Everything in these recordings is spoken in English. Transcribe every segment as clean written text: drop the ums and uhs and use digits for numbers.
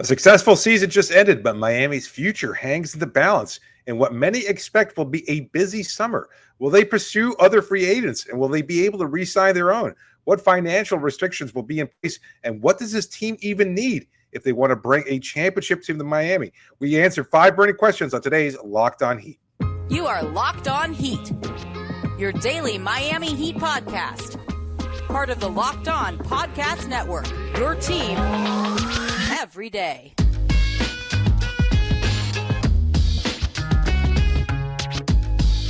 A successful season just ended, but Miami's future hangs in the balance in what many expect will be a busy summer. Will they pursue other free agents and will they be able to re-sign their own? What financial restrictions will be in place and what does this team even need if they want to bring a championship team to Miami? We answer 5 burning questions on today's Locked On Heat. You are Locked On Heat, your daily Miami Heat podcast. Part of the Locked On Podcast Network, your team every day.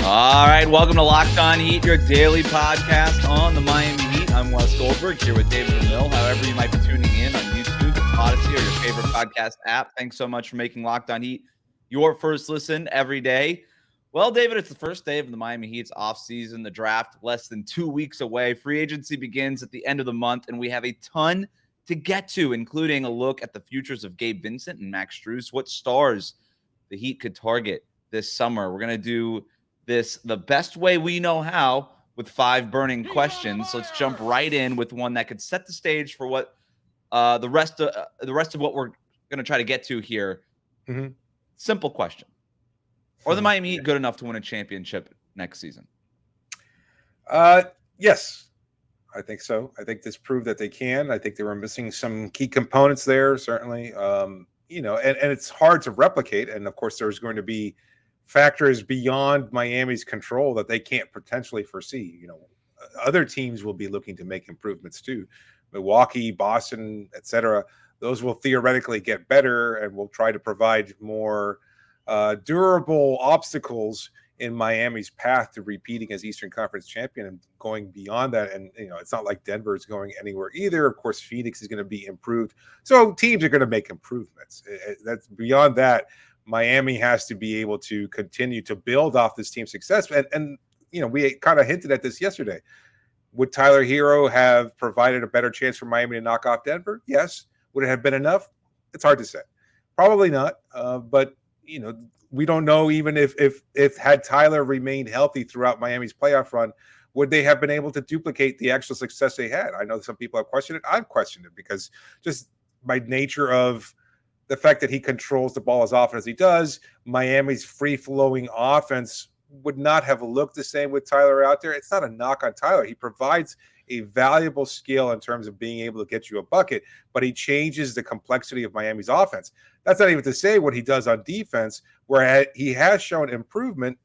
All right, welcome to Locked On Heat, your daily podcast on the Miami Heat. I'm Wes Goldberg here with David Ramil. However you might be tuning in on YouTube, Odyssey, or your favorite podcast app, thanks so much for making Locked On Heat your first listen every day. Well, David, it's the first day of the Miami Heat's offseason, the draft less than 2 weeks away. Free agency begins at the end of the month, and we have a ton to get to, including a look at the futures of Gabe Vincent and Max Strus, what stars the Heat could target this summer. We're going to do this the best way we know how with 5 burning questions. So let's jump right in with one that could set the stage for what the rest of what we're going to try to get to here. Mm-hmm. Simple question. Are the Miami Heat good enough to win a championship next season? Yes, I think so. I think this proved that they can. I think they were missing some key components there, certainly. And it's hard to replicate. And of course, there's going to be factors beyond Miami's control that they can't potentially foresee. Other teams will be looking to make improvements too. Milwaukee, Boston, etc. Those will theoretically get better and will try to provide more durable obstacles in Miami's path to repeating as Eastern Conference champion and going beyond that. And, it's not like Denver is going anywhere either. Of course, Phoenix is going to be improved. So teams are going to make improvements. That's beyond that. Miami has to be able to continue to build off this team's success. And we kind of hinted at this yesterday. Would Tyler Herro have provided a better chance for Miami to knock off Denver? Yes. Would it have been enough? It's hard to say. Probably not. But we don't know even if had Tyler remained healthy throughout Miami's playoff run, would they have been able to duplicate the actual success they had? I know some people have questioned it. I've questioned it because just by nature of the fact that he controls the ball as often as he does, Miami's free-flowing offense would not have looked the same with Tyler out there. It's not a knock on Tyler. He provides a valuable skill in terms of being able to get you a bucket, but he changes the complexity of Miami's offense. That's not even to say what he does on defense, where he has shown improvement.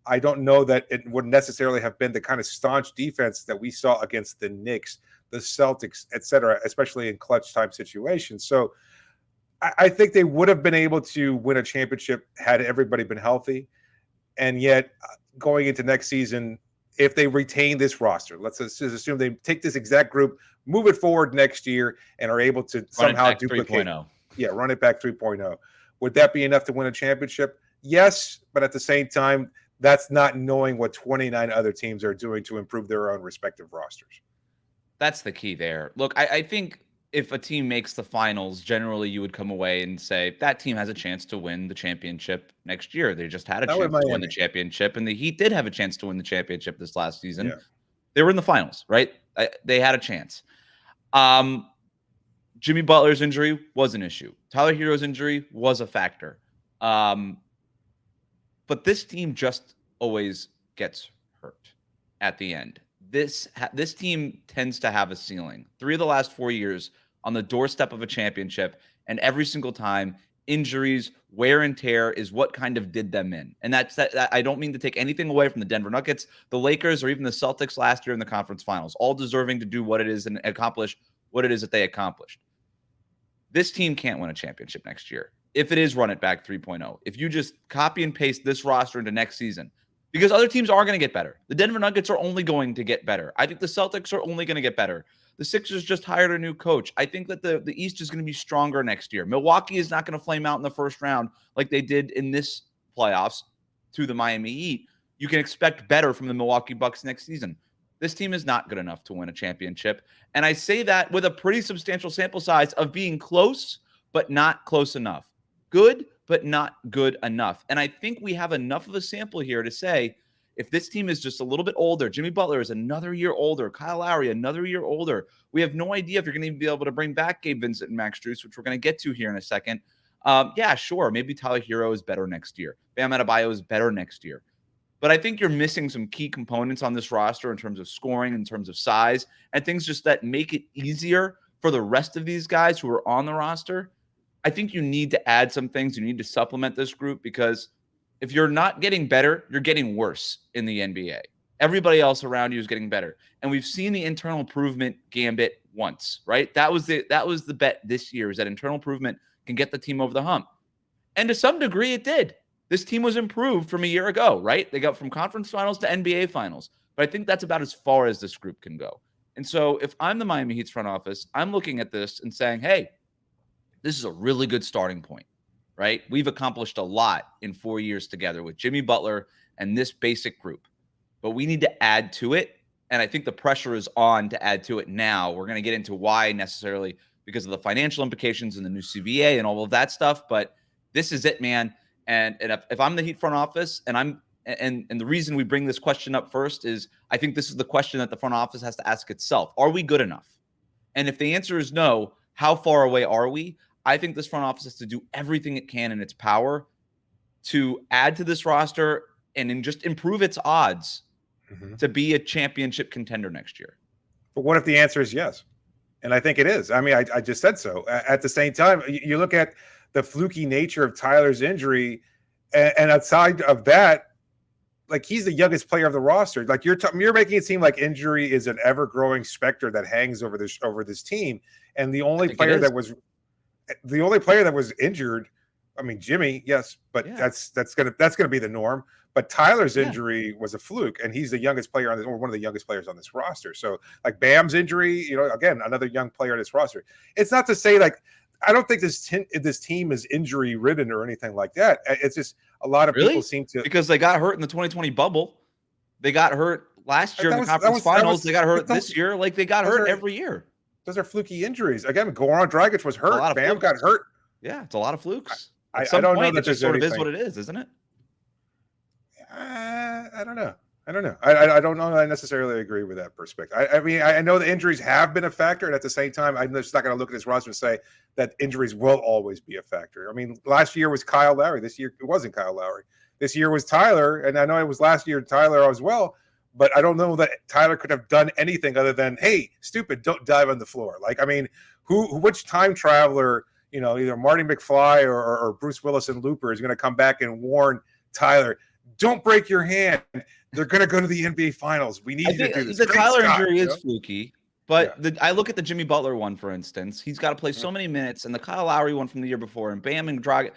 I don't know that it would necessarily have been the kind of staunch defense that we saw against the Knicks, the Celtics, etc., especially in clutch time situations. So I think they would have been able to win a championship had everybody been healthy. And yet going into next season, if they retain this roster, let's just assume they take this exact group, move it forward next year, and are able to somehow duplicate. 3.0. Yeah, run it back 3.0. Would that be enough to win a championship? Yes, but at the same time, that's not knowing what 29 other teams are doing to improve their own respective rosters. That's the key there. Look, I think if a team makes the finals, generally you would come away and say that team has a chance to win the championship next year. They just had a chance to win the championship, and the Heat did have a chance to win the championship this last season. Yeah. They were in the finals, right? They had a chance. Jimmy Butler's injury was an issue. Tyler Herro's injury was a factor. But this team just always gets hurt at the end. This team tends to have a ceiling. 3 of the last 4 years on the doorstep of a championship, and every single time, injuries, wear and tear is what kind of did them in. And that I don't mean to take anything away from the Denver Nuggets, the Lakers, or even the Celtics last year in the conference finals, all deserving to do what it is and accomplish what it is that they accomplished. This team can't win a championship next year if it is run it back 3.0. If you just copy and paste this roster into next season, because other teams are going to get better. The Denver Nuggets are only going to get better. I think the Celtics are only going to get better. The Sixers just hired a new coach. I think that the East is going to be stronger next year. Milwaukee is not going to flame out in the first round like they did in this playoffs to the Miami Heat. You can expect better from the Milwaukee Bucks next season. This team is not good enough to win a championship. And I say that with a pretty substantial sample size of being close, but not close enough. Good, but not good enough. And I think we have enough of a sample here to say If this team is just a little bit older, Jimmy Butler is another year older, Kyle Lowry another year older. We have no idea if you're going to be able to bring back Gabe Vincent and Max Strus, which we're going to get to here in a second. Yeah, sure. Maybe Tyler Herro is better next year. Bam Adebayo is better next year. But I think you're missing some key components on this roster in terms of scoring, in terms of size, and things just that make it easier for the rest of these guys who are on the roster. I think you need to add some things. You need to supplement this group because if you're not getting better, you're getting worse in the NBA. Everybody else around you is getting better. And we've seen the internal improvement gambit once, right? That was the bet this year, is that internal improvement can get the team over the hump. And to some degree, it did. This team was improved from a year ago, right? They got from conference finals to NBA finals. But I think that's about as far as this group can go. And so if I'm the Miami Heat's front office, I'm looking at this and saying, hey, this is a really good starting point, right? We've accomplished a lot in 4 years together with Jimmy Butler and this basic group. But we need to add to it. And I think the pressure is on to add to it now. We're going to get into why necessarily because of the financial implications and the new CBA and all of that stuff. But this is it, man. And if I'm the Heat front office and the reason we bring this question up first is I think this is the question that the front office has to ask itself. Are we good enough? And if the answer is no, how far away are we? I think this front office has to do everything it can in its power to add to this roster and just improve its odds to be a championship contender next year. But what if the answer is yes? And I think it is. I mean, I just said so. At the same time, you look at the fluky nature of Tyler's injury, and outside of that, like he's the youngest player of the roster. Like you're making it seem like injury is an ever-growing specter that hangs over this team. And the only player that was injured, I mean, Jimmy, yes, but that's gonna be the norm. But Tyler's injury was a fluke, and he's the youngest player or one of the youngest players on this roster. So, like Bam's injury, again, another young player on this roster. It's not to say like I don't think this team is injury ridden or anything like that. It's just a lot of people seem to because they got hurt in the 2020 bubble. They got hurt last year in the conference finals. They got hurt this year. Like they got hurt every year. Those are fluky injuries. Again, Goran Dragic was hurt. Bam got hurt. Yeah, it's a lot of flukes. I don't know that it just sort of is what it is, isn't it? I don't know. I don't know that I necessarily agree with that perspective. I mean, I know the injuries have been a factor, and at the same time, I'm just not going to look at this roster and say that injuries will always be a factor. I mean, last year was Kyle Lowry. This year it wasn't Kyle Lowry. This year was Tyler, and I know it was last year Tyler as well. But I don't know that Tyler could have done anything other than, hey, stupid, don't dive on the floor. Like, I mean, which time traveler, either Marty McFly or Bruce Willis and Looper is going to come back and warn Tyler, don't break your hand. They're going to go to the NBA Finals. We need you to do this. The Tyler injury is fluky, but I look at the Jimmy Butler one, for instance. He's got to play so many minutes, and the Kyle Lowry one from the year before, and Bam and Dragic.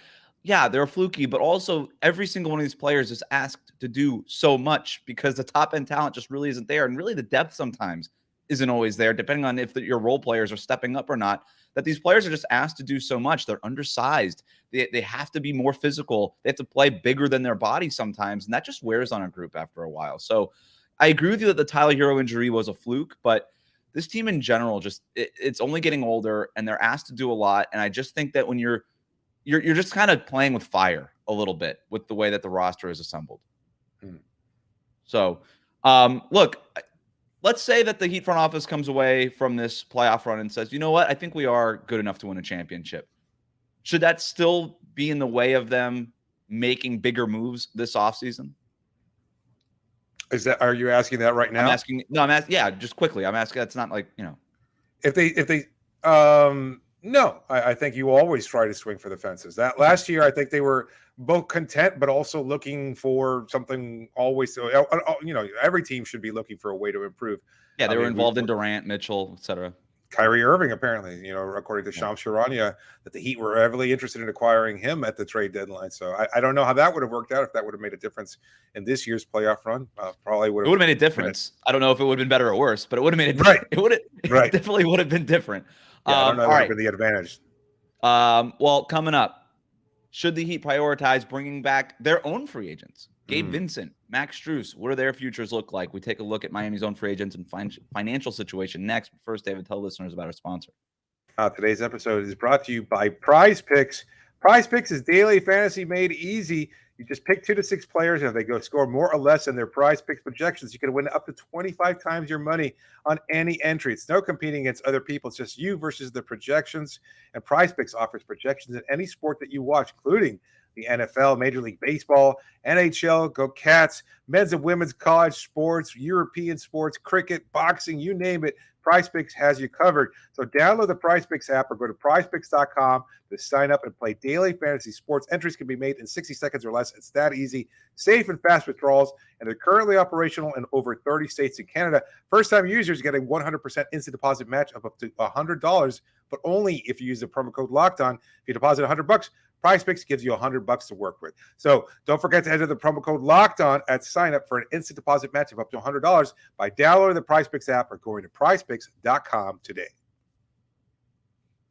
Yeah, they're fluky, but also every single one of these players is asked to do so much because the top-end talent just really isn't there, and really the depth sometimes isn't always there, depending on if your role players are stepping up or not, that these players are just asked to do so much. They're undersized. They have to be more physical. They have to play bigger than their body sometimes, and that just wears on a group after a while. So I agree with you that the Tyler Herro injury was a fluke, but this team in general, it's only getting older, and they're asked to do a lot, and I just think that when you're just kind of playing with fire a little bit with the way that the roster is assembled. So, look, let's say that the Heat front office comes away from this playoff run and says, you know what? I think we are good enough to win a championship. Should that still be in the way of them making bigger moves this offseason? Are you asking that right now? Just quickly. I'm asking, that's not like, no, I think you always try to swing for the fences. That last year, I think they were both content, but also looking for something always. Every team should be looking for a way to improve. Yeah, they were involved in Durant, Mitchell, etc. Kyrie Irving, apparently, according to Shams Charania, that the Heat were heavily interested in acquiring him at the trade deadline. So I don't know how that would have worked out, if that would have made a difference in this year's playoff run. Probably would have. It would have made a difference. I don't know if it would have been better or worse, but it would have made it. Right. It definitely would have been different. Yeah, I don't know what would have been the advantage. Well, coming up, should the Heat prioritize bringing back their own free agents? Gabe Vincent, Max Strus, what do their futures look like? We take a look at Miami's own free agents and financial situation next. But first, David, tell listeners about our sponsor. Today's episode is brought to you by PrizePicks. PrizePicks is daily fantasy made easy. You just pick 2 to 6 players, and if they go score more or less than their PrizePicks projections, you can win up to 25 times your money on any entry. It's no competing against other people. It's just you versus the projections. And PrizePicks offers projections in any sport that you watch, including the NFL, Major League Baseball, NHL, go Cats, men's and women's college sports, European sports, cricket, boxing, you name it. PrizePicks has you covered. So download the PrizePicks app or go to prizepicks.com to sign up and play daily fantasy sports. Entries can be made in 60 seconds or less. It's that easy. Safe and fast withdrawals, and they're currently operational in over 30 states in Canada. First-time users get a 100% instant deposit match of up to $100, but only if you use the promo code LOCKEDON. If you deposit $100, PrizePicks gives you $100 to work with. So don't forget to enter the promo code LOCKEDON at sign up for an instant deposit match of up to $100 by downloading the PrizePicks app or going to prizepicks.com today.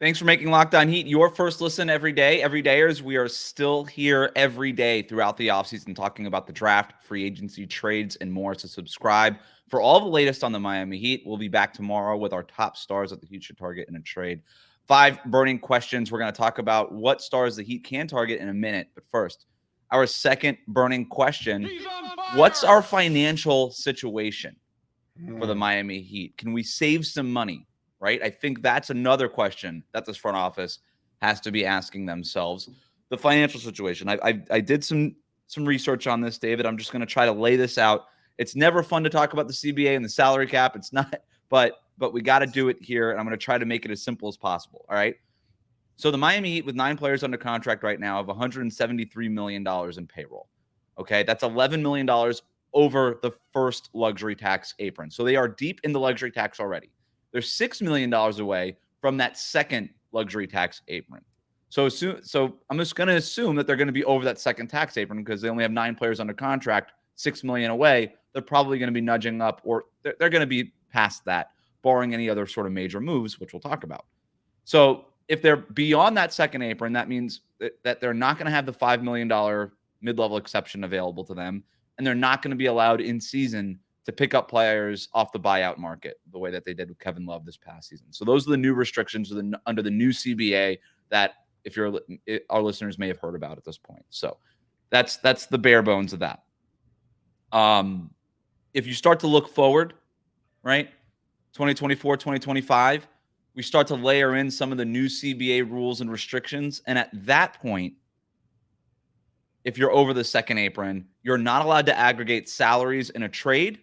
Thanks for making Locked On Heat your first listen every day. Everydayers, we are still here every day throughout the offseason talking about the draft, free agency, trades, and more. So subscribe for all the latest on the Miami Heat. We'll be back tomorrow with our top stars that the Heat should target in a trade. 5 burning questions. We're going to talk about what stars the Heat can target in a minute. But first, our second burning question. What's our financial situation for the Miami Heat? Can we save some money? Right? I think that's another question that this front office has to be asking themselves. The financial situation. I did some research on this, David. I'm just going to try to lay this out. It's never fun to talk about the CBA and the salary cap. It's not, but we got to do it here, and I'm going to try to make it as simple as possible. All right? So the Miami Heat with 9 players under contract right now of $173 million in payroll. Okay? That's $11 million over the first luxury tax apron. So they are deep in the luxury tax already. They're $6 million away from that second luxury tax apron. So I'm just going to assume that they're going to be over that second tax apron because they only have 9 players under contract, $6 million away. They're probably going to be nudging up, or they're going to be past that, barring any other sort of major moves, which we'll talk about. So if they're beyond that second apron, that means that they're not going to have the $5 million mid-level exception available to them, and they're not going to be allowed in season to pick up players off the buyout market the way that they did with Kevin Love this past season. So those are the new restrictions under the new CBA that our listeners may have heard about at this point. So that's the bare bones of that. If you start to look forward, right, 2024, 2025, we start to layer in some of the new CBA rules and restrictions. And at that point, if you're over the second apron, you're not allowed to aggregate salaries in a trade,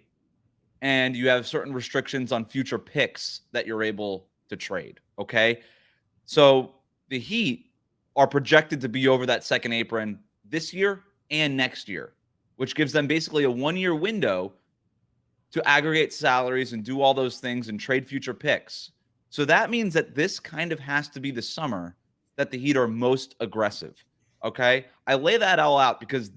and you have certain restrictions on future picks that you're able to trade, okay? So the Heat are projected to be over that second apron this year and next year, which gives them basically a 1-year window to aggregate salaries and do all those things and trade future picks. So that means that this kind of has to be the summer that the Heat are most aggressive, okay? I lay that all out because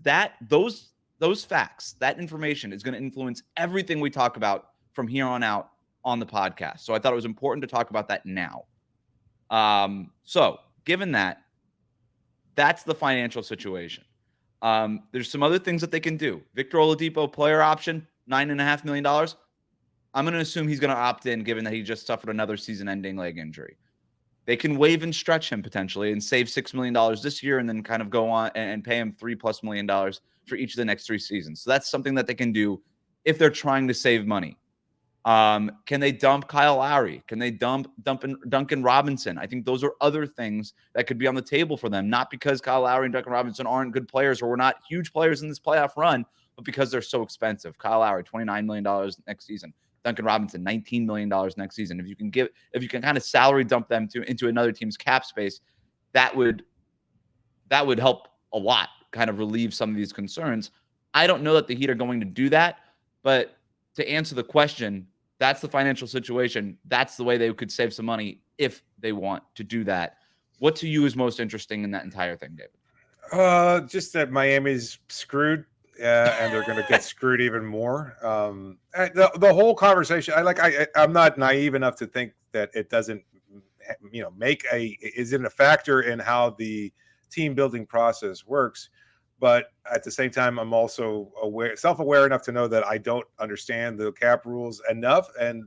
those facts, that information is going to influence everything we talk about from here on out on the podcast. So I thought it was important to talk about that now. So given that, that's the financial situation. There's some other things that they can do. Victor Oladipo, player option, $9.5 million. I'm going to assume he's going to opt in, given that he just suffered another season-ending leg injury. They can waive and stretch him potentially and save $6 million this year and then kind of go on and pay him $3+ million for each of the next 3 seasons. So that's something that they can do if they're trying to save money. Can they dump Kyle Lowry? Can they dump Duncan Robinson? I think those are other things that could be on the table for them, not because Kyle Lowry and Duncan Robinson aren't good players or were not huge players in this playoff run, but because they're so expensive. Kyle Lowry, $29 million next season. Duncan Robinson, $19 million next season. If you can kind of salary dump them into another team's cap space, that would help a lot, kind of relieve some of these concerns. I don't know that the Heat are going to do that, but to answer the question, that's the financial situation. That's the way they could save some money if they want to do that. What to you is most interesting in that entire thing, David? Just that Miami's screwed. And they're going to get screwed even more. The whole conversation, I'm not naive enough to think that it doesn't, isn't a factor in how the team building process works. But at the same time, I'm also self-aware enough to know that I don't understand the cap rules enough and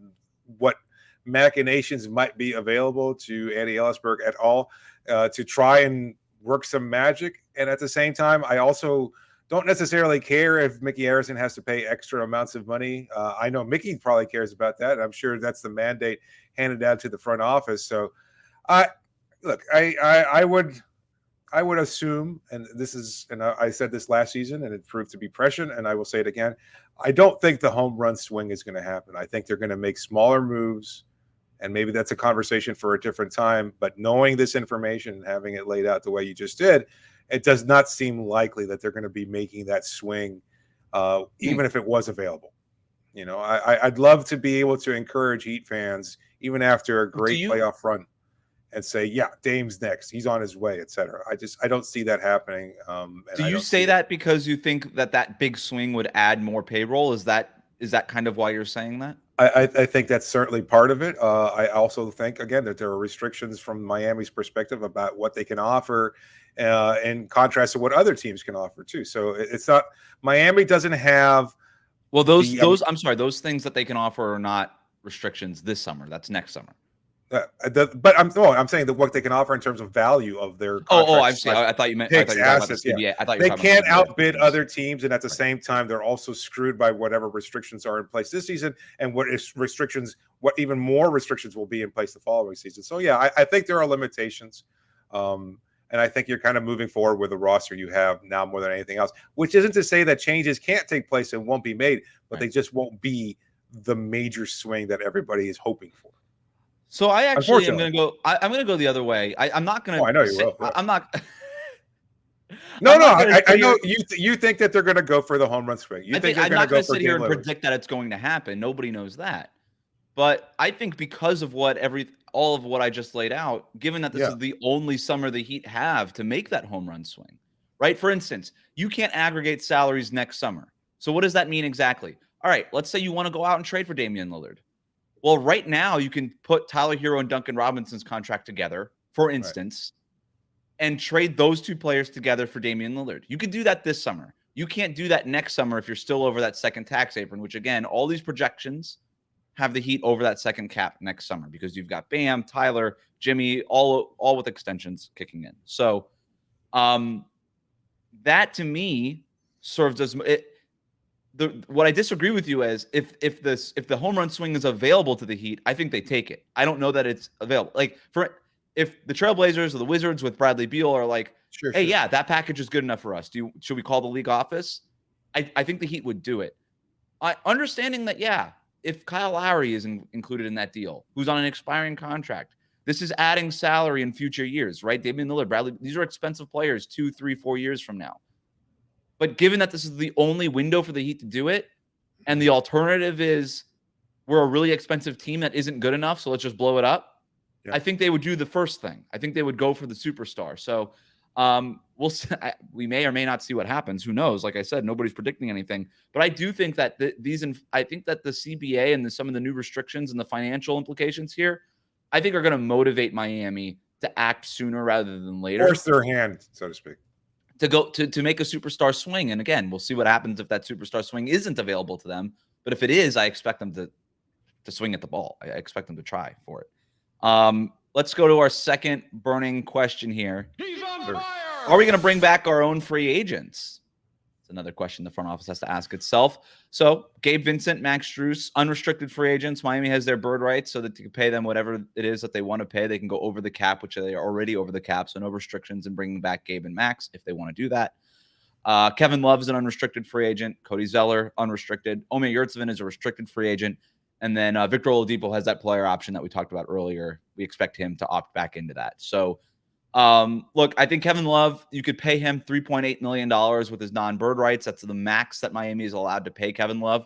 what machinations might be available to Andy Ellisberg et al. To try and work some magic. And at the same time, I also don't necessarily care if Mickey Harrison has to pay extra amounts of money. I know Mickey probably cares about that. I'm sure that's the mandate handed down to the front office. So, I would assume, and I said this last season, and it proved to be prescient, and I will say it again. I don't think the home run swing is going to happen. I think they're going to make smaller moves, and maybe that's a conversation for a different time. But knowing this information and having it laid out the way you just did, it does not seem likely that they're going to be making that swing, even if it was available. I'd love to be able to encourage Heat fans, even after a great playoff run, and say, yeah, Dame's next. He's on his way, etc. I don't see that happening. Do you say that because you think that big swing would add more payroll? Is that kind of why you're saying that? I think that's certainly part of it. I also think, again, that there are restrictions from Miami's perspective about what they can offer, in contrast to what other teams can offer too. So it's not, Miami doesn't have. Well, those things that they can offer are not restrictions this summer. That's next summer. But I'm saying that what they can offer in terms of value of their I see. I thought you meant assets. Yeah. I thought they can't outbid other teams, and at the same time, they're also screwed by whatever restrictions are in place this season, and what even more restrictions will be in place the following season. So yeah, I think there are limitations, and I think you're kind of moving forward with the roster you have now more than anything else. Which isn't to say that changes can't take place and won't be made, but they just won't be the major swing that everybody is hoping for. So I actually am going to go. I'm going to go the other way. I'm not going to. I know you will. Yeah. I'm not. I know you think that they're going to go for the home run swing. You think they're going to go for sit here and predict that it's going to happen. Nobody knows that. But I think because of all of what I just laid out, given that this is the only summer the Heat have to make that home run swing, right? For instance, you can't aggregate salaries next summer. So what does that mean exactly? All right, let's say you want to go out and trade for Damian Lillard. Well, right now you can put Tyler Herro and Duncan Robinson's contract together, for instance, and trade those two players together for Damian Lillard. You could do that this summer. You can't do that next summer if you're still over that second tax apron, which again, all these projections have the Heat over that second cap next summer because you've got Bam, Tyler, Jimmy, all with extensions kicking in. So that to me serves as what I disagree with you is if the home run swing is available to the Heat, I think they take it. I don't know that it's available. Like if the Trailblazers or the Wizards with Bradley Beal are like, hey, yeah, that package is good enough for us. Should we call the league office? I think the Heat would do it. Understanding that, yeah, if Kyle Lowry is included in that deal, who's on an expiring contract, this is adding salary in future years, right? Damian Lillard, Bradley, these are expensive players 2, 3, 4 years from now. But given that this is the only window for the Heat to do it, and the alternative is we're a really expensive team that isn't good enough, so let's just blow it up, I think they would do the first thing. I think they would go for the superstar. So we'll see. We may or may not see what happens. Who knows? Like I said, nobody's predicting anything. But I do think that I think that the CBA and some of the new restrictions and the financial implications here, I think are going to motivate Miami to act sooner rather than later. Force their hand, so to speak. To go to make a superstar swing. And again, we'll see what happens if that superstar swing isn't available to them. But if it is, I expect them to swing at the ball. I expect them to try for it. Let's go to our second burning question here. He's on fire! Are we going to bring back our own free agents? It's another question the front office has to ask itself. So Gabe Vincent, Max Strus, unrestricted free agents. Miami has their bird rights so that you can pay them whatever it is that they want to pay. They can go over the cap, which they are already over the cap, so no restrictions in bringing back Gabe and Max if they want to do that. Kevin Love is an unrestricted free agent. Cody Zeller, unrestricted. Omer Yurtseven is a restricted free agent. And then Victor Oladipo has that player option that we talked about earlier. We expect him to opt back into that. So, look, I think Kevin Love, you could pay him $3.8 million with his non-bird rights. That's the max that Miami is allowed to pay Kevin Love.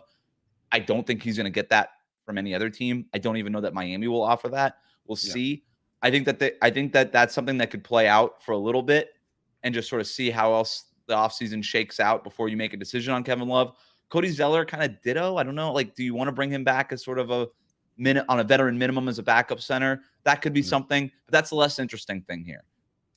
I don't think he's going to get that from any other team. I don't even know that Miami will offer that. We'll see. I think that that's something that could play out for a little bit and just sort of see how else the offseason shakes out before you make a decision on Kevin Love. Cody Zeller kind of ditto. I don't know. Like, do you want to bring him back as sort of on a veteran minimum as a backup center? That could be something, but that's the less interesting thing here.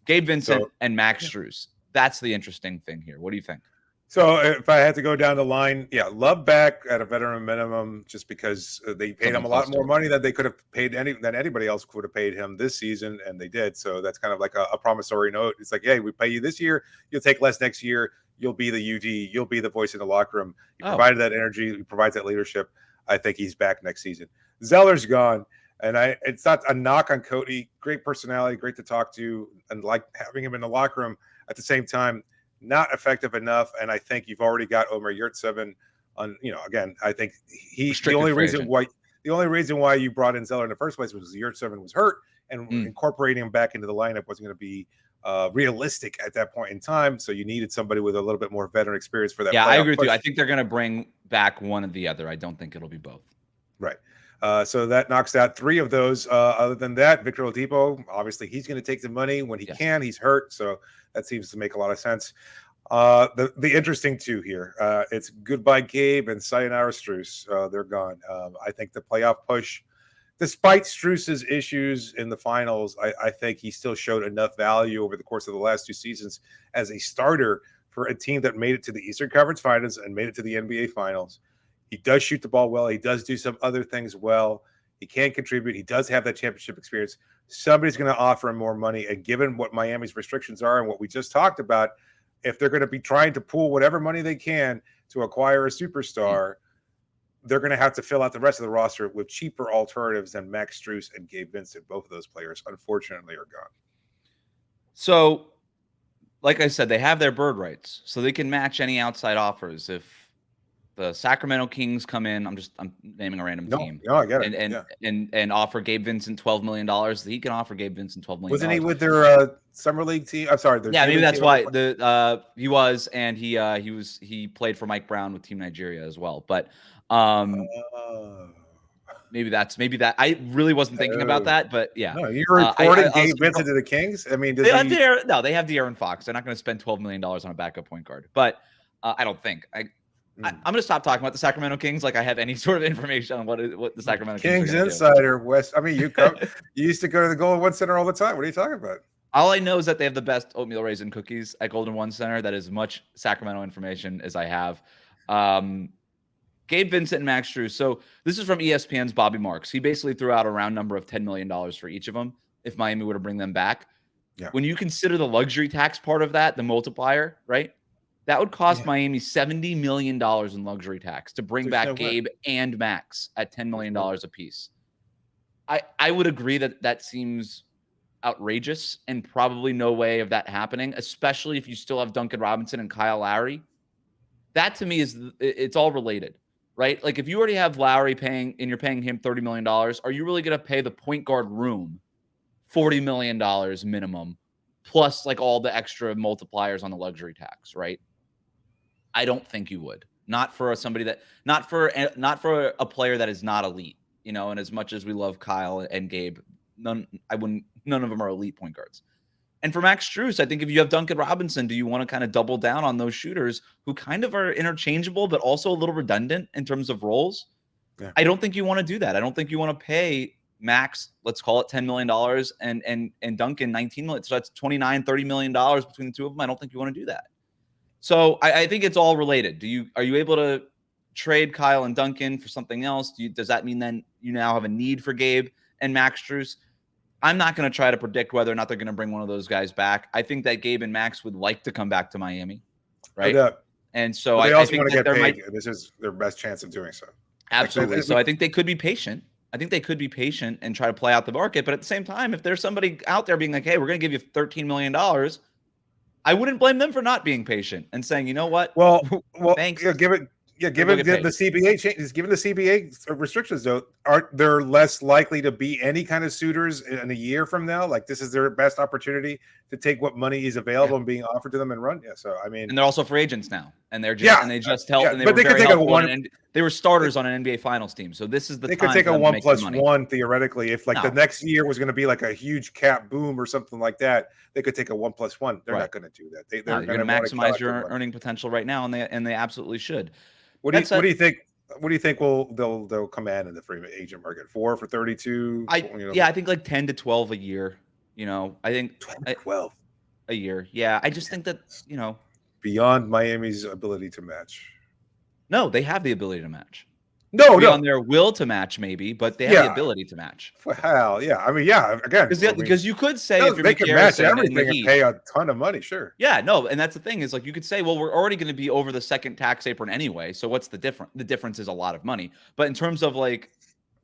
Gabe Vincent and Max Strus. That's the interesting thing here. What do you think? So if I had to go down the line, Love back at a veteran minimum just because they paid him a lot more money than they could have paid than anybody else would have paid him this season, and they did. So that's kind of like a promissory note. It's like, hey, we pay you this year, you'll take less next year. you'll be the UD, you'll be the voice in the locker room. He Oh. provided that energy, he provides that leadership. I think he's back next season. Zeller's gone. And it's not a knock on Cody. Great personality, great to talk to, and like having him in the locker room. At the same time, not effective enough. And I think you've already got Omer Yurtseven on. Again, I think the only reason why you brought in Zeller in the first place was Yurtseven was hurt, and incorporating him back into the lineup wasn't going to be realistic at that point in time. So you needed somebody with a little bit more veteran experience for that. Yeah, I agree with you. I think they're going to bring back one or the other. I don't think it'll be both. Right. So that knocks out 3 of those. Other than that, Victor Oladipo, obviously he's going to take the money when he can. He's hurt, so that seems to make a lot of sense. The interesting two here, it's goodbye Gabe and sayonara Strus. They're gone. I think the playoff push, despite Strus's issues in the finals, I think he still showed enough value over the course of the last 2 seasons as a starter for a team that made it to the Eastern Conference Finals and made it to the NBA Finals. He does shoot the ball well. He does do some other things well. He can contribute. He does have that championship experience. Somebody's going to offer him more money. And given what Miami's restrictions are and what we just talked about, if they're going to be trying to pool whatever money they can to acquire a superstar, they're going to have to fill out the rest of the roster with cheaper alternatives than Max Strus and Gabe Vincent. Both of those players, unfortunately, are gone. So, like I said, they have their bird rights, so they can match any outside offers. If the Sacramento Kings come in, I'm naming a random team. No, I get it. And offer Gabe Vincent $12 million. He can offer Gabe Vincent $12 million. Wasn't he with their summer league team? I'm sorry. Maybe that's why he was, and he played for Mike Brown with Team Nigeria as well. But maybe that. I really wasn't thinking about that, but yeah. No, you reported Gabe Vincent to the Kings. I mean, they have De'Aaron Fox. They're not going to spend $12 million on a backup point guard, but I don't think. I'm going to stop talking about the Sacramento Kings like I have any sort of information on what the Sacramento Kings insider, Wes. I mean, you used to go to the Golden One Center all the time. What are you talking about? All I know is that they have the best oatmeal raisin cookies at Golden One Center. That is as much Sacramento information as I have. Gabe Vincent and Max Strus. So this is from ESPN's Bobby Marks. He basically threw out a round number of $10 million for each of them if Miami were to bring them back. Yeah. When you consider the luxury tax part of that, the multiplier, right? That would cost Miami $70 million in luxury tax to bring back Gabe and Max at $10 million apiece. I would agree that seems outrageous and probably no way of that happening, especially if you still have Duncan Robinson and Kyle Lowry. That to me it's all related, right? Like if you already have Lowry you're paying him $30 million, are you really going to pay the point guard room $40 million minimum plus like all the extra multipliers on the luxury tax, right? I don't think you would. Not for a player that is not elite, and as much as we love Kyle and Gabe, none of them are elite point guards. And for Max Strus, I think if you have Duncan Robinson, do you want to kind of double down on those shooters who kind of are interchangeable, but also a little redundant in terms of roles? Yeah. I don't think you want to do that. I don't think you want to pay Max, let's call it $10 million and Duncan $19 million. So that's $29-30 million between the two of them. I don't think you want to do that. So I think it's all related. Are you able to trade Kyle and Duncan for something else? Does that mean then you now have a need for Gabe and Max Strus? I'm not going to try to predict whether or not they're going to bring one of those guys back. I think that Gabe and Max would like to come back to Miami, right? And so I think that this is their best chance of doing so. Absolutely. So I think they could be patient. And try to play out the market. But at the same time, if there's somebody out there being like, hey, we're going to give you $13 million, I wouldn't blame them for not being patient and saying, you know what? Well, thanks. Given the CBA changes, given the CBA restrictions, though, aren't there less likely to be any kind of suitors in a year from now? Like this is their best opportunity to take what money is available and being offered to them and run. Yeah. So I mean, and they're also free agents now, and they're just and they just helped. And they were starters on an NBA Finals team. So this is the they could take a 1+1 theoretically. If the next year was going to be like a huge cap boom or something like that, they could take a 1+1. They're not going to do that. They're going to maximize your earning potential right now, and they absolutely should. What do you think? What do you think they'll command in the free agent market? 4 for 32? I think like 10 to 12 a year. I think 12 a year. Yeah, I just think that beyond Miami's ability to match. No, they have the ability to match. No. on their will to match, maybe, but they have the ability to match. Well, yeah. I mean, yeah. Again, Because you could say if you're they can match Harrison everything and pay a ton of money, sure. Yeah, no, and that's the thing is like you could say, well, we're already going to be over the second tax apron anyway, so what's the difference? The difference is a lot of money. But in terms of like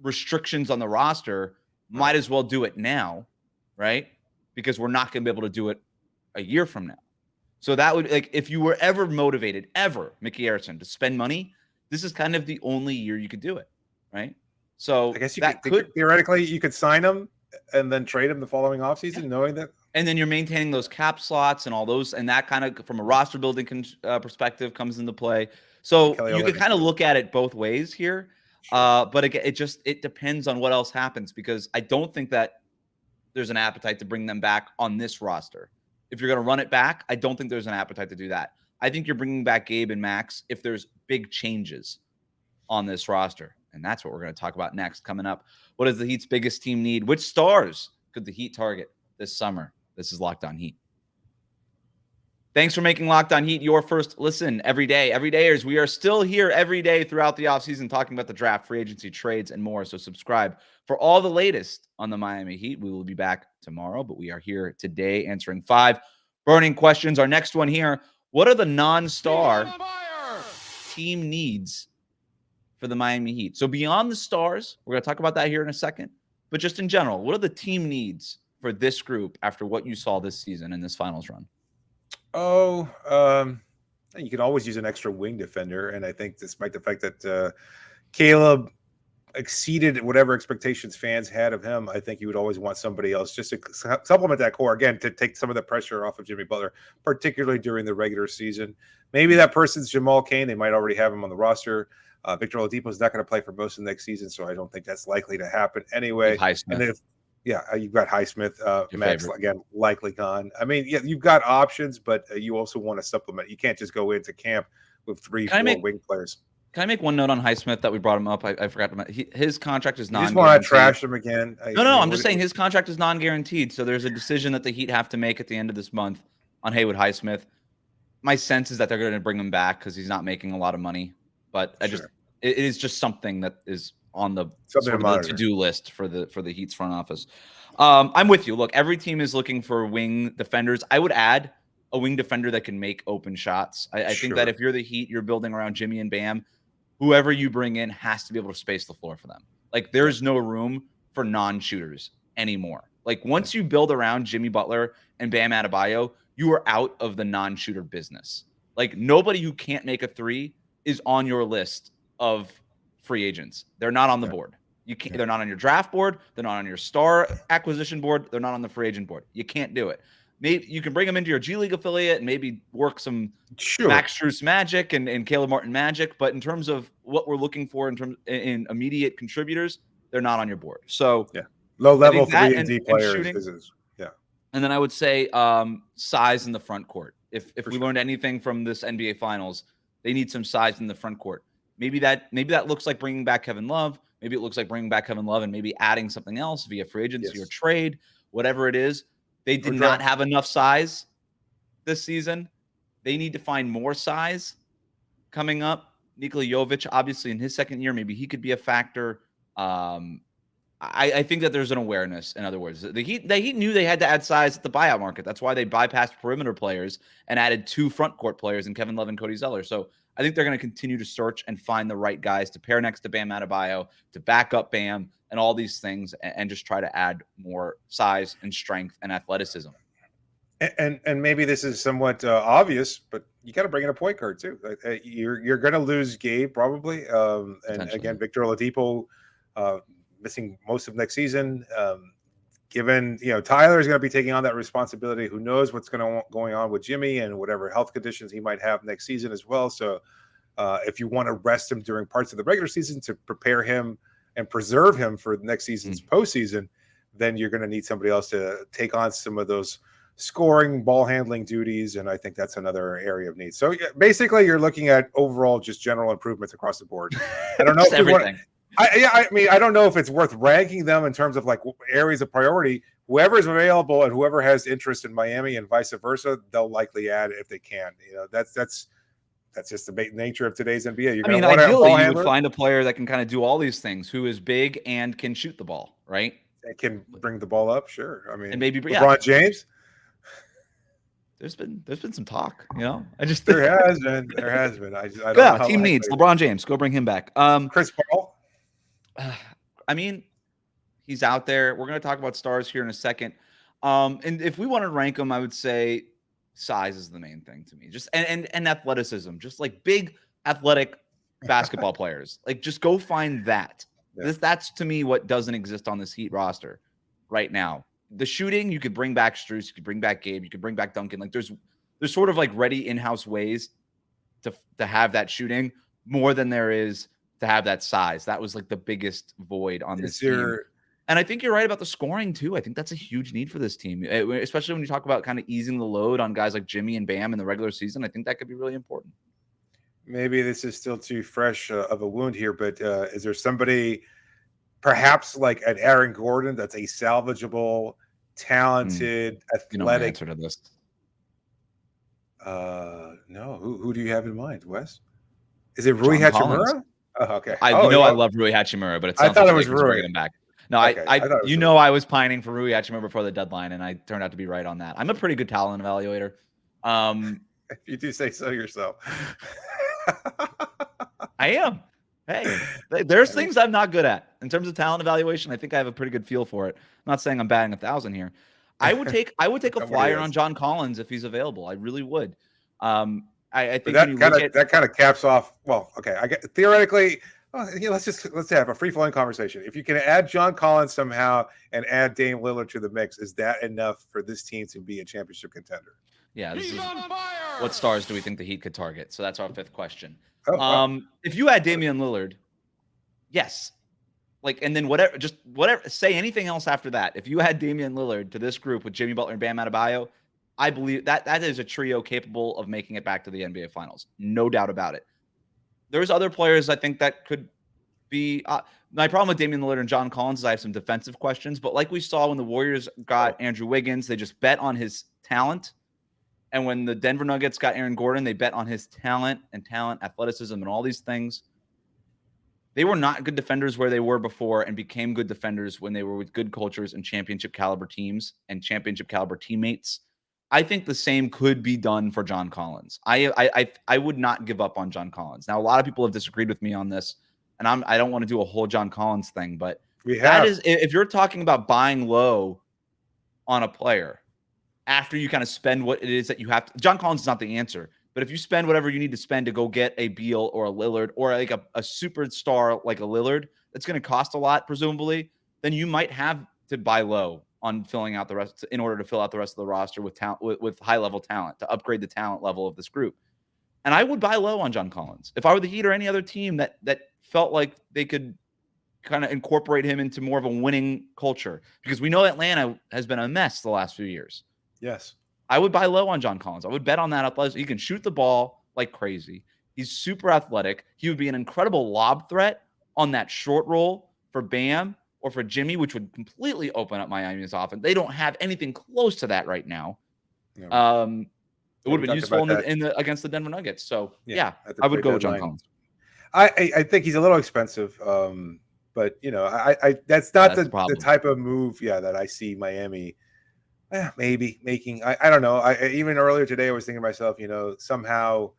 restrictions on the roster, might as well do it now, right? Because we're not going to be able to do it a year from now. So that would, like, if you were ever motivated, Mickey Harrison, to spend money, this is kind of the only year you could do it, right? So I guess theoretically you could sign him and then trade him the following offseason, knowing that. And then you're maintaining those cap slots and all those, and that kind of from a roster building perspective comes into play. So you can kind of look at it both ways here. Sure. But again, it depends on what else happens, because I don't think that there's an appetite to bring them back on this roster. If you're going to run it back, I don't think there's an appetite to do that. I think you're bringing back Gabe and Max if there's big changes on this roster. And that's what we're going to talk about next. Coming up, what does the Heat's biggest team need? Which stars could the Heat target this summer? This is Locked On Heat. Thanks for making Locked On Heat your first listen every day. Everydayers, we are still here every day throughout the offseason talking about the draft, free agency, trades, and more. So subscribe for all the latest on the Miami Heat. We will be back tomorrow, but we are here today answering 5 burning questions. Our next one here, what are the non-star team needs for the Miami Heat? So beyond the stars, we're going to talk about that here in a second, but just in general, what are the team needs for this group after what you saw this season in this finals run? You can always use an extra wing defender, and I think despite the fact that Caleb exceeded whatever expectations fans had of him, I think you would always want somebody else just to supplement that core, again, to take some of the pressure off of Jimmy Butler, particularly during the regular season. Maybe that person's Jamal Cain. They might already have him on the roster. Victor Oladipo is not going to play for most of next season, so I don't think that's likely to happen anyway. And you've got Highsmith, Max, favorite. Again, likely gone. I mean, yeah, you've got options, but you also want to supplement. You can't just go into camp with 3-4 wing players. Can I make one note on Highsmith that we brought him up? I forgot to his contract is non-guaranteed. You just want to trash him again? No, I'm just saying his contract is non-guaranteed, so there's a decision that the Heat have to make at the end of this month on Haywood Highsmith. My sense is that they're going to bring him back because he's not making a lot of money, but it is just something that is on the to-do list for the Heat's front office. I'm with you. Look, every team is looking for wing defenders. I would add a wing defender that can make open shots. I think that if you're the Heat, you're building around Jimmy and Bam. Whoever you bring in has to be able to space the floor for them. Like, there's no room for non-shooters anymore. Like, once you build around Jimmy Butler and Bam Adebayo, you are out of the non-shooter business. Like, nobody who can't make a three is on your list of free agents. They're not on the board. You can't. They're not on your draft board. They're not on your star acquisition board. They're not on the free agent board. You can't do it. Maybe you can bring them into your G League affiliate and maybe work some Max Strus magic and Caleb Martin magic. But in terms of what we're looking for in immediate contributors, they're not on your board. So low level 3 players. And then I would say size in the front court. If we learned anything from this NBA Finals, they need some size in the front court. Maybe that looks like bringing back Kevin Love. Maybe it looks like bringing back Kevin Love and maybe adding something else via free agency or trade, whatever it is. They did not have enough size this season. They need to find more size coming up. Nikola Jovic, obviously in his second year, maybe he could be a factor. I think that there's an awareness, in other words. The Heat knew they had to add size at the buyout market. That's why they bypassed perimeter players and added 2 front court players in Kevin Love and Cody Zeller. So I think they're going to continue to search and find the right guys to pair next to Bam Adebayo, to back up Bam, and all these things, and just try to add more size and strength and athleticism. And maybe this is somewhat obvious, but you got to bring in a point guard too. You're going to lose Gabe probably, and again Victor Oladipo missing most of next season. Given Tyler is going to be taking on that responsibility, who knows what's going on with Jimmy and whatever health conditions he might have next season as well. So if you want to rest him during parts of the regular season to prepare him and preserve him for next season's postseason, then you're going to need somebody else to take on some of those scoring, ball handling duties, and I think that's another area of need. So basically, you're looking at overall just general improvements across the board. I don't know if everything. I mean, I don't know if it's worth ranking them in terms of like areas of priority. Whoever's available and whoever has interest in Miami and vice versa, they'll likely add if they can. That's that's just the nature of today's NBA. You're I mean, going to want a ideally, ball you handler would find a player that can kind of do all these things, who is big and can shoot the ball, right? that can bring the ball up. Sure. I mean, And maybe LeBron James. There's been some talk, you know. I just There has been. I don't yeah, know how team needs LeBron James. Go bring him back. Chris Paul. I mean, he's out there. We're going to talk about stars here in a second. And if we want to rank them, I would say size is the main thing to me. Just and athleticism, just like big athletic basketball players. Like, just go find that. Yeah. That's to me what doesn't exist on this Heat roster right now. The shooting, you could bring back Strus, you could bring back Gabe, you could bring back Duncan. Like, there's sort of like ready in-house ways to have that shooting more than there is to have that size. That was like the biggest void on this team. And I think you're right about the scoring too. I think that's a huge need for this team, especially when you talk about kind of easing the load on guys like Jimmy and Bam in the regular season. I think that could be really important. Maybe this is still too fresh of a wound here, but is there somebody perhaps like an Aaron Gordon that's a salvageable, talented, athletic? You know my answer to this. No. Who do you have in mind, Wes? Is it Rui Hachimura? Oh, okay. I love Rui Hachimura, but I thought it was Rui. Bringing him back. No, okay. I was pining for Rui Hachimura before the deadline, and I turned out to be right on that. I'm a pretty good talent evaluator. If you do say so yourself. I am. Hey, there's things I'm not good at in terms of talent evaluation. I think I have a pretty good feel for it. I'm not saying I'm batting 1,000 here. I would take a flyer on John Collins if he's available. I really would. I think that kind of caps off. Well, okay. I get theoretically. Let's have a free flowing conversation. If you can add John Collins somehow and add Dame Lillard to the mix, is that enough for this team to be a championship contender? Yeah. He's on fire! What stars do we think the Heat could target? So that's our fifth question. Oh, if you add Damian Lillard, yes. Like, and then whatever, say anything else after that. If you add Damian Lillard to this group with Jimmy Butler and Bam Adebayo, I believe that is a trio capable of making it back to the NBA Finals. No doubt about it. There's other players I think that could be my problem with Damian Lillard and John Collins is I have some defensive questions, but like we saw when the Warriors got Andrew Wiggins, they just bet on his talent. And when the Denver Nuggets got Aaron Gordon, they bet on his talent, athleticism, and all these things. They were not good defenders where they were before and became good defenders when they were with good cultures and championship caliber teams and championship caliber teammates. I think the same could be done for John Collins. I would not give up on John Collins. Now, a lot of people have disagreed with me on this, and I don't want to do a whole John Collins thing, but that is, if you're talking about buying low on a player after you kind of spend what it is that you have to, John Collins is not the answer, but if you spend whatever you need to spend to go get a Beal or a Lillard or like a superstar like a Lillard, that's going to cost a lot, presumably, then you might have to buy low on filling out the rest in order to fill out the rest of the roster with talent, with high level talent to upgrade the talent level of this group. And I would buy low on John Collins if I were the Heat or any other team that felt like they could kind of incorporate him into more of a winning culture, because we know Atlanta has been a mess the last few years. Yes. I would buy low on John Collins. I would bet on that athleticism. He can shoot the ball like crazy. He's super athletic. He would be an incredible lob threat on that short roll for Bam or for Jimmy, which would completely open up Miami's offense. They don't have anything close to that right now. Yeah. It would have been useful against the Denver Nuggets. So yeah, I would go with John Collins. I think he's a little expensive, but I that's not the type of move that I see Miami maybe making. I don't know. Even earlier today I was thinking to myself, somehow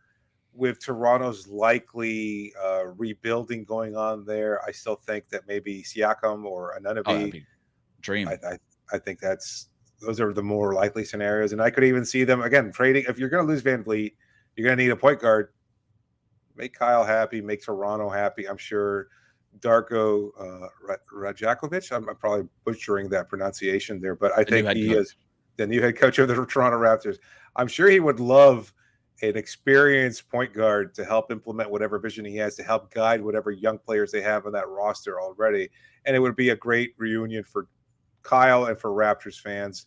with Toronto's likely rebuilding going on there, I still think that maybe Siakam or Anunoby dream. I think those are the more likely scenarios, and I could even see them again trading. If you're going to lose Van Vliet, you're going to need a point guard. Make Kyle happy, make Toronto happy. I'm sure Darko Rajakovic. I'm probably butchering that pronunciation there, but I think he is the new head coach of the Toronto Raptors. I'm sure he would love an experienced point guard to help implement whatever vision he has, to help guide whatever young players they have on that roster already. And it would be a great reunion for Kyle and for Raptors fans.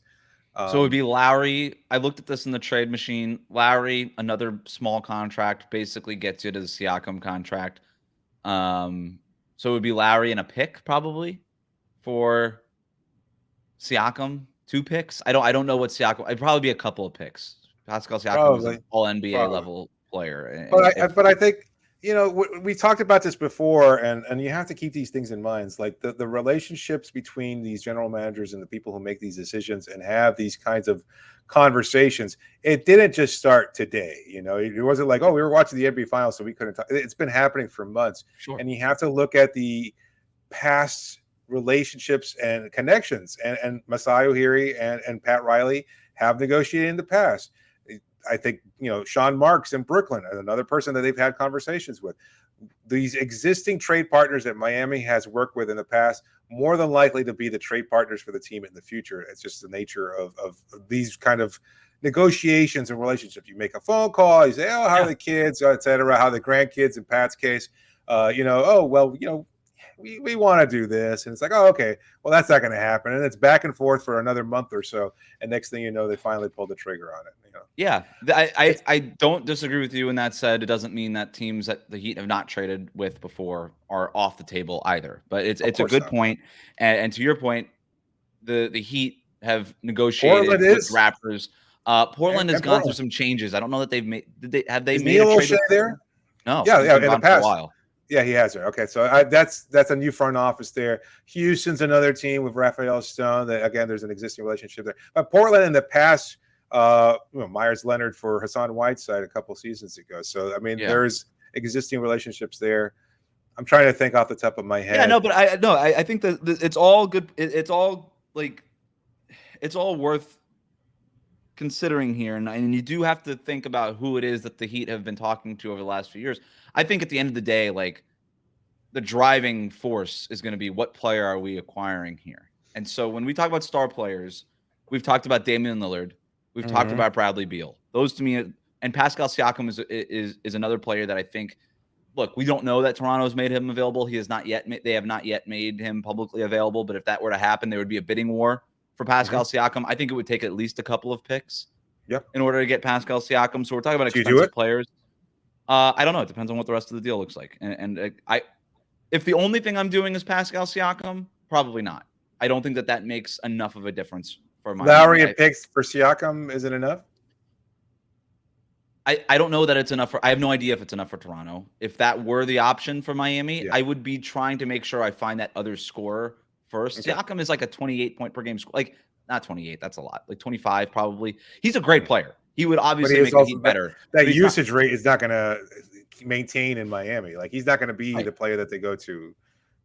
So it would be Lowry. I looked at this in the trade machine. Lowry, another small contract, basically gets you to the Siakam contract. So it would be Lowry and a pick probably for Siakam. 2 picks. I don't know what Siakam. It'd probably be a couple of picks. Pascal Siakam is an all NBA level player. But I think, we talked about this before, and you have to keep these things in mind. It's like the relationships between these general managers and the people who make these decisions and have these kinds of conversations. It didn't just start today. It wasn't like, oh, we were watching the NBA finals, so we couldn't talk. It's been happening for months. Sure. And you have to look at the past relationships and connections. And Masai Ujiri and Pat Riley have negotiated in the past. I think, Sean Marks in Brooklyn, another person that they've had conversations with. These existing trade partners that Miami has worked with in the past, more than likely to be the trade partners for the team in the future. It's just the nature of these kind of negotiations and relationships. You make a phone call, you say, oh, how are the kids, et cetera, how are the grandkids in Pat's case, we want to do this. And it's like, oh, okay, well, that's not going to happen. And it's back and forth for another month or so. And next thing you know, they finally pulled the trigger on it. Yeah, I don't disagree with you in that said. It doesn't mean that teams that the Heat have not traded with before are off the table either. But it's a good point. And to your point, the Heat have negotiated with Raptors. Portland has gone through some changes. I don't know that they've made. Have they made a trade there? No. Yeah, in the past. For a while. Yeah, he has her. Okay, so that's a new front office there. Houston's another team with Raphael Stone. That again, there's an existing relationship there. But Portland in the past, Myers Leonard for Hassan Whiteside a couple seasons ago. So I mean, there's existing relationships there. I'm trying to think off the top of my head. Yeah, no, but I think that it's all good. It's all worth considering here, and you do have to think about who it is that the Heat have been talking to over the last few years. I think at the end of the day, like the driving force is going to be what player are we acquiring here. And so when we talk about star players, we've talked about Damian Lillard, we've talked about Bradley Beal. Those to me, and Pascal Siakam is another player that I think. Look, we don't know that Toronto's made him available. He has not yet. They have not yet made him publicly available. But if that were to happen, there would be a bidding war for Pascal Siakam. I think it would take at least a couple of picks in order to get Pascal Siakam. So we're talking about expensive players. I don't know. It depends on what the rest of the deal looks like. And if the only thing I'm doing is Pascal Siakam, probably not. I don't think that makes enough of a difference for my Lowry and picks for Siakam isn't enough. I don't know that it's enough I have no idea if it's enough for Toronto. If that were the option for Miami, I would be trying to make sure I find that other scorer first. Okay. Siakam is like a 28 point per game score. Like not 28, that's a lot. Like 25 probably. He's a great player. He would obviously make the Heat better. That usage rate is not going to maintain in Miami. Like he's not going to be the player that they go to.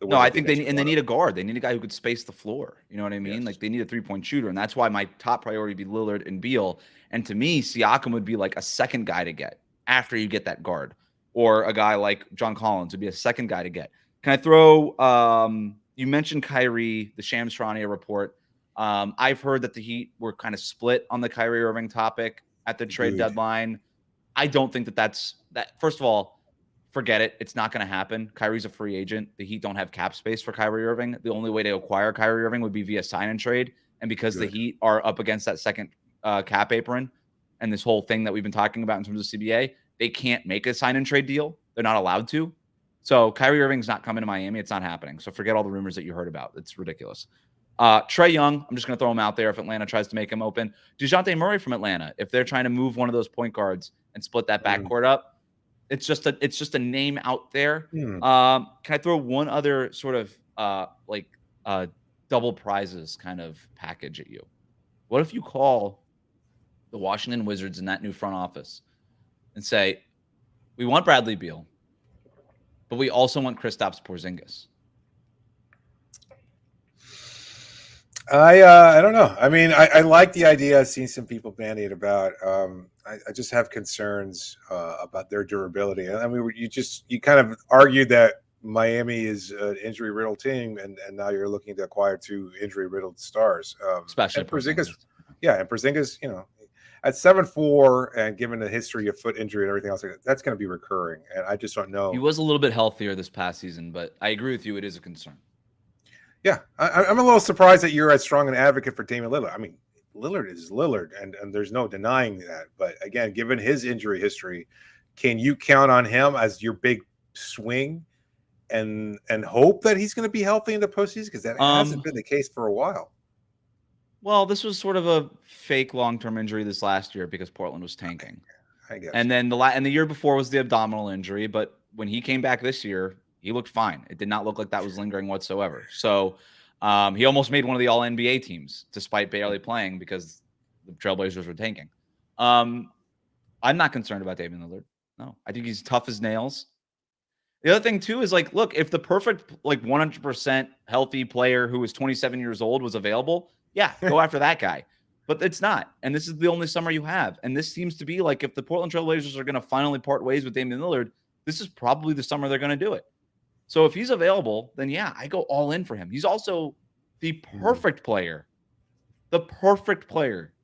No, I think they need a guard. They need a guy who could space the floor. You know what I mean? Yes. Like they need a 3-point shooter, and that's why my top priority would be Lillard and Beal. And to me, Siakam would be like a second guy to get after you get that guard, or a guy like John Collins would be a second guy to get. Can I throw? You mentioned Kyrie, the Shams Charania report. I've heard that the Heat were kind of split on the Kyrie Irving topic at the trade deadline. I don't think that's. First of all, forget it. It's not going to happen. Kyrie's a free agent. The Heat don't have cap space for Kyrie Irving. The only way to acquire Kyrie Irving would be via sign and trade. And because the Heat are up against that second cap apron and this whole thing that we've been talking about in terms of CBA, they can't make a sign and trade deal. They're not allowed to. So Kyrie Irving's not coming to Miami. It's not happening. So forget all the rumors that you heard about. It's ridiculous. Trae Young, I'm just going to throw him out there if Atlanta tries to make him open. DeJounte Murray from Atlanta, if they're trying to move one of those point guards and split that backcourt up, it's just a name out there. Can I throw one other sort of double prizes kind of package at you? What if you call the Washington Wizards in that new front office and say, we want Bradley Beal, but we also want Kristaps Porzingis? I don't know. I mean, I like the idea. I've seen some people bandy it about. I just have concerns about their durability. I mean, you kind of argued that Miami is an injury-riddled team, and now you're looking to acquire two injury-riddled stars. Especially Porzingis. Yeah, and Porzingis, at 7'4", and given the history of foot injury and everything else, that's going to be recurring. And I just don't know. He was a little bit healthier this past season, but I agree with you. It is a concern. Yeah, I'm a little surprised that you're as strong an advocate for Damian Lillard. I mean, Lillard is Lillard, and there's no denying that. But again, given his injury history, can you count on him as your big swing and hope that he's going to be healthy in the postseason? Because that hasn't been the case for a while. Well, this was sort of a fake long-term injury this last year because Portland was tanking. I guess. And then the year before was the abdominal injury, but when he came back this year, he looked fine. It did not look like that was lingering whatsoever. So he almost made one of the All NBA teams despite barely playing because the Trailblazers were tanking. I'm not concerned about Damian Lillard. No, I think he's tough as nails. The other thing too is like, look, if the perfect 100% healthy player who was 27 years old was available, yeah, go after that guy. But it's not. And this is the only summer you have. And this seems to be like if the Portland Trailblazers are going to finally part ways with Damian Lillard, this is probably the summer they're going to do it. So if he's available, then yeah, I go all in for him. He's also the perfect player. The perfect player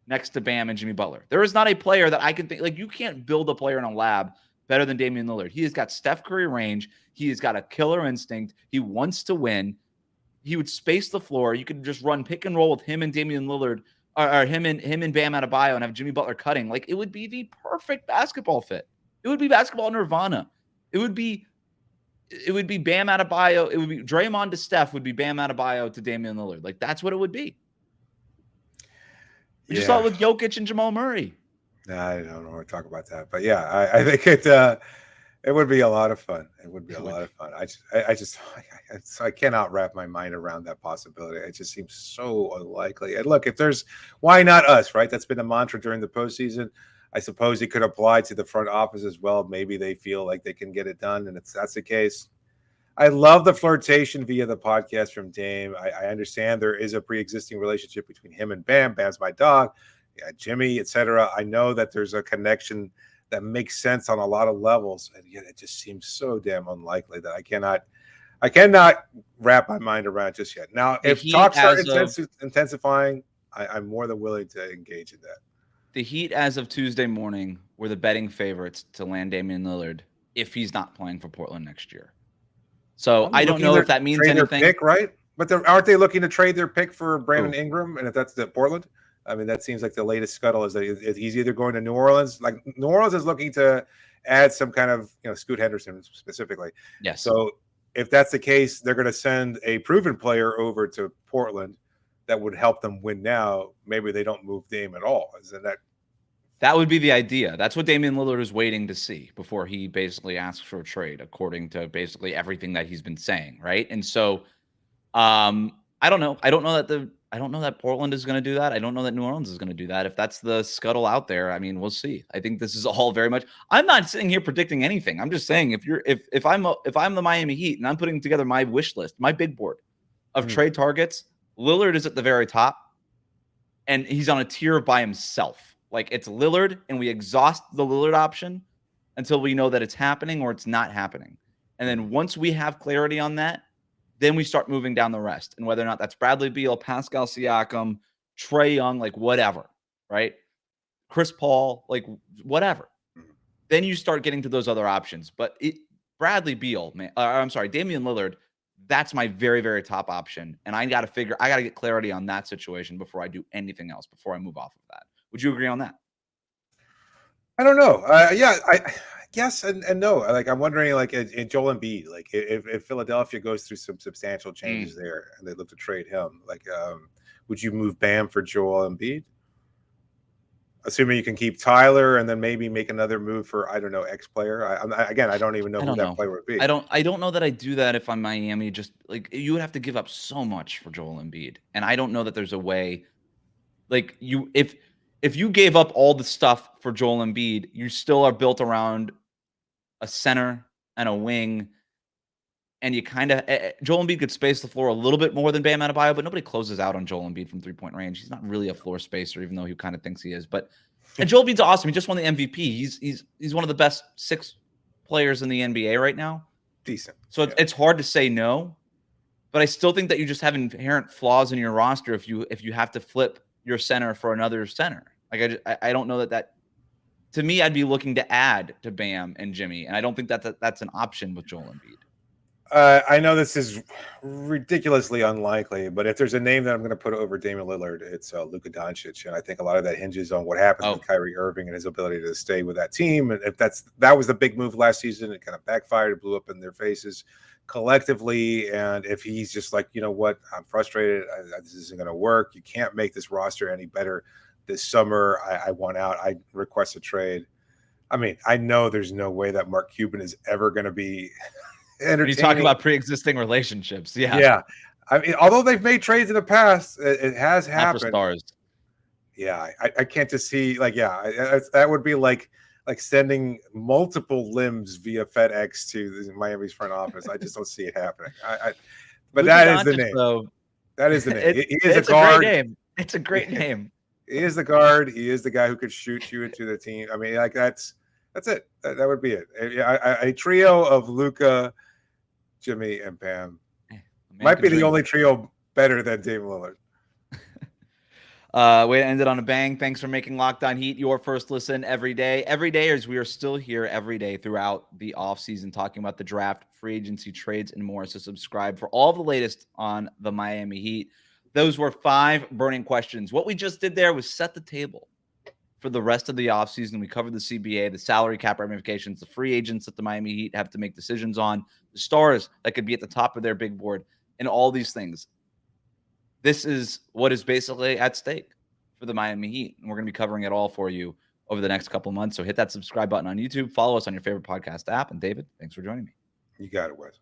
next to Bam and Jimmy Butler. There is not a player that I can think, you can't build a player in a lab better than Damian Lillard. He has got Steph Curry range. He has got a killer instinct. He wants to win. He would space the floor. You could just run pick and roll with him and Damian Lillard, or him and Bam Adebayo, and have Jimmy Butler cutting. It would be the perfect basketball fit. It would be basketball nirvana. It would be Bam Adebayo. It would be Draymond to Steph would be Bam Adebayo to Damian Lillard. That's what it would be. We just saw it with Jokic and Jamal Murray. No, I don't want to talk about that, but yeah, I think it would be a lot of fun. It would be a lot of fun. I cannot wrap my mind around that possibility. It just seems so unlikely. And look, why not us, right? That's been a mantra during the postseason. I suppose it could apply to the front office as well. Maybe they feel like they can get it done, and if that's the case, I love the flirtation via the podcast from Dame. I understand there is a pre-existing relationship between him and Bam. Bam's my dog. Yeah, Jimmy, etc. I know that there's a connection that makes sense on a lot of levels, and yet it just seems so damn unlikely that I cannot wrap my mind around just yet. Now, if talks start intensifying, I'm more than willing to engage in that. The Heat, as of Tuesday morning, were the betting favorites to land Damian Lillard if he's not playing for Portland next year. So I don't know if that means anything. Pick, right? But aren't they looking to trade their pick for Brandon Ingram? And if that's the Portland, I mean, that seems like the latest scuttle is that he's either going to New Orleans. New Orleans is looking to add some kind of, Scoot Henderson specifically. Yes. So if that's the case, they're going to send a proven player over to Portland that would help them win now. Maybe they don't move Dame at all. Isn't that? That would be the idea. That's what Damian Lillard is waiting to see before he basically asks for a trade, according to basically everything that he's been saying, right? And so, I don't know. I don't know that Portland is going to do that. I don't know that New Orleans is going to do that. If that's the scuttle out there, I mean, we'll see. I think this is all very much. I'm not sitting here predicting anything. I'm just saying if I'm the Miami Heat and I'm putting together my wish list, my big board of trade targets, Lillard is at the very top, and he's on a tier by himself. It's Lillard, and we exhaust the Lillard option until we know that it's happening or it's not happening. And then once we have clarity on that, then we start moving down the rest. And whether or not that's Bradley Beal, Pascal Siakam, Trae Young, whatever, right? Chris Paul, whatever. Then you start getting to those other options. But Bradley Beal, Damian Lillard, that's my very, very top option. And I got to get clarity on that situation before I do anything else, before I move off of that. Would you agree on that? I don't know. Yeah, I guess and no. I'm wondering, in Joel Embiid, if Philadelphia goes through some substantial changes there and they look to trade him, would you move Bam for Joel Embiid? Assuming you can keep Tyler and then maybe make another move for, I don't know, X player. I don't even know who that player would be. I don't know that I do that if I'm Miami. Just you would have to give up so much for Joel Embiid, and I don't know that there's a way. If you gave up all the stuff for Joel Embiid, you still are built around a center and a wing, and you kind of Joel Embiid could space the floor a little bit more than Bam Adebayo, but nobody closes out on Joel Embiid from 3-point range. He's not really a floor spacer, even though he kind of thinks he is. And Joel Embiid's awesome. He just won the MVP. He's one of the best 6 players in the NBA right now. Decent. So it's hard to say no, but I still think that you just have inherent flaws in your roster if you have to flip your center for another center. I don't know that to me, I'd be looking to add to Bam and Jimmy, and I don't think that's an option with Joel Embiid. I know this is ridiculously unlikely, but if there's a name that I'm going to put over Damian Lillard, it's Luka Doncic, and I think a lot of that hinges on what happens with Kyrie Irving and his ability to stay with that team. And if that was the big move last season, it kind of backfired, it blew up in their faces collectively. And if he's just you know what, I'm frustrated, this isn't going to work. You can't make this roster any better this summer. I want out. I request a trade. I mean, I know there's no way that Mark Cuban is ever going to be entertaining. When you talk about pre-existing relationships, Yeah. I mean, although they've made trades in the past, it has Not happened. for stars. Yeah, I can't just see that would be like sending multiple limbs via FedEx to Miami's front office. I just don't see it happening. But Luka that is the Doncic, name. though, That is the name. He is it's a guard. great name. It's a great name. He is the guard. He is the guy who could shoot you into the team. I mean, like that's it. That would be it. A trio of Luka, Jimmy, and Pam might be the only trio better than Dame Lillard. Way to end it on a bang. Thanks for making Locked On Heat your first listen every day. Every day, as we are still here every day throughout the offseason talking about the draft, free agency, trades, and more. So subscribe for all the latest on the Miami Heat. Those were 5 burning questions. What we just did there was set the table for the rest of the offseason. We covered the CBA, the salary cap ramifications, the free agents that the Miami Heat have to make decisions on, the stars that could be at the top of their big board, and all these things. This is what is basically at stake for the Miami Heat. And we're going to be covering it all for you over the next couple of months. So hit that subscribe button on YouTube. Follow us on your favorite podcast app. And David, thanks for joining me. You got it, Wes.